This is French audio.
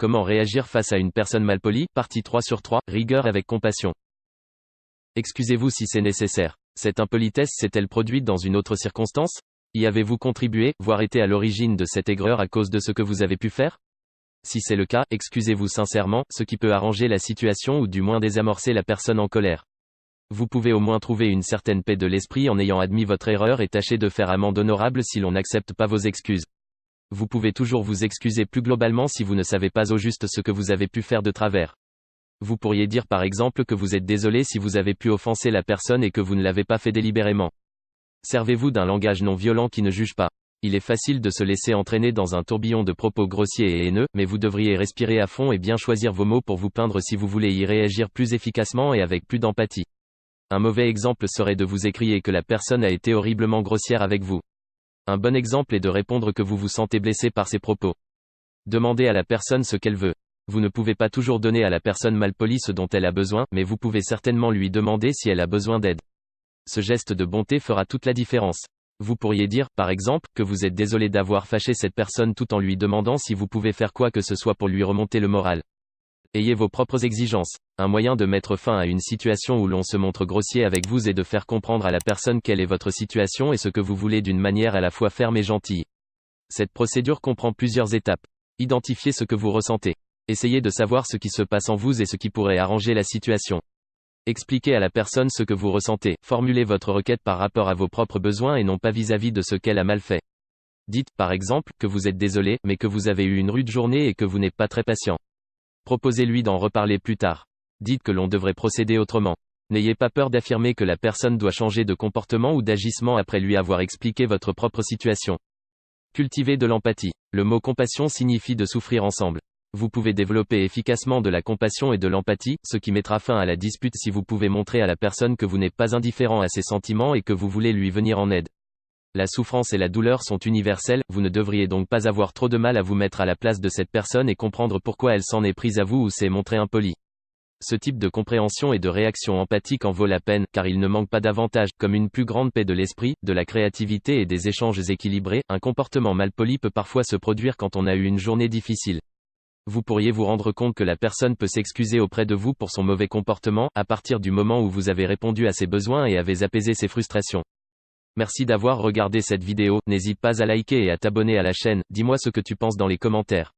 Comment réagir face à une personne malpolie? Partie 3 sur 3, rigueur avec compassion. Excusez-vous si c'est nécessaire. Cette impolitesse s'est-elle produite dans une autre circonstance? Y avez-vous contribué, voire été à l'origine de cette aigreur à cause de ce que vous avez pu faire? Si c'est le cas, excusez-vous sincèrement, ce qui peut arranger la situation ou du moins désamorcer la personne en colère. Vous pouvez au moins trouver une certaine paix de l'esprit en ayant admis votre erreur et tâcher de faire amende honorable si l'on n'accepte pas vos excuses. Vous pouvez toujours vous excuser plus globalement si vous ne savez pas au juste ce que vous avez pu faire de travers. Vous pourriez dire par exemple que vous êtes désolé si vous avez pu offenser la personne et que vous ne l'avez pas fait délibérément. Servez-vous d'un langage non violent qui ne juge pas. Il est facile de se laisser entraîner dans un tourbillon de propos grossiers et haineux, mais vous devriez respirer à fond et bien choisir vos mots pour vous plaindre si vous voulez y réagir plus efficacement et avec plus d'empathie. Un mauvais exemple serait de vous écrier que la personne a été horriblement grossière avec vous. Un bon exemple est de répondre que vous vous sentez blessé par ses propos. Demandez à la personne ce qu'elle veut. Vous ne pouvez pas toujours donner à la personne malpolie ce dont elle a besoin, mais vous pouvez certainement lui demander si elle a besoin d'aide. Ce geste de bonté fera toute la différence. Vous pourriez dire, par exemple, que vous êtes désolé d'avoir fâché cette personne tout en lui demandant si vous pouvez faire quoi que ce soit pour lui remonter le moral. Ayez vos propres exigences. Un moyen de mettre fin à une situation où l'on se montre grossier avec vous est de faire comprendre à la personne quelle est votre situation et ce que vous voulez d'une manière à la fois ferme et gentille. Cette procédure comprend plusieurs étapes. Identifiez ce que vous ressentez. Essayez de savoir ce qui se passe en vous et ce qui pourrait arranger la situation. Expliquez à la personne ce que vous ressentez. Formulez votre requête par rapport à vos propres besoins et non pas vis-à-vis de ce qu'elle a mal fait. Dites, par exemple, que vous êtes désolé, mais que vous avez eu une rude journée et que vous n'êtes pas très patient. Proposez-lui d'en reparler plus tard. Dites que l'on devrait procéder autrement. N'ayez pas peur d'affirmer que la personne doit changer de comportement ou d'agissement après lui avoir expliqué votre propre situation. Cultivez de l'empathie. Le mot compassion signifie de souffrir ensemble. Vous pouvez développer efficacement de la compassion et de l'empathie, ce qui mettra fin à la dispute si vous pouvez montrer à la personne que vous n'êtes pas indifférent à ses sentiments et que vous voulez lui venir en aide. La souffrance et la douleur sont universelles, vous ne devriez donc pas avoir trop de mal à vous mettre à la place de cette personne et comprendre pourquoi elle s'en est prise à vous ou s'est montrée impolie. Ce type de compréhension et de réaction empathique en vaut la peine, car il ne manque pas d'avantages, comme une plus grande paix de l'esprit, de la créativité et des échanges équilibrés. Un comportement malpoli peut parfois se produire quand on a eu une journée difficile. Vous pourriez vous rendre compte que la personne peut s'excuser auprès de vous pour son mauvais comportement, à partir du moment où vous avez répondu à ses besoins et avez apaisé ses frustrations. Merci d'avoir regardé cette vidéo, n'hésite pas à liker et à t'abonner à la chaîne, dis-moi ce que tu penses dans les commentaires.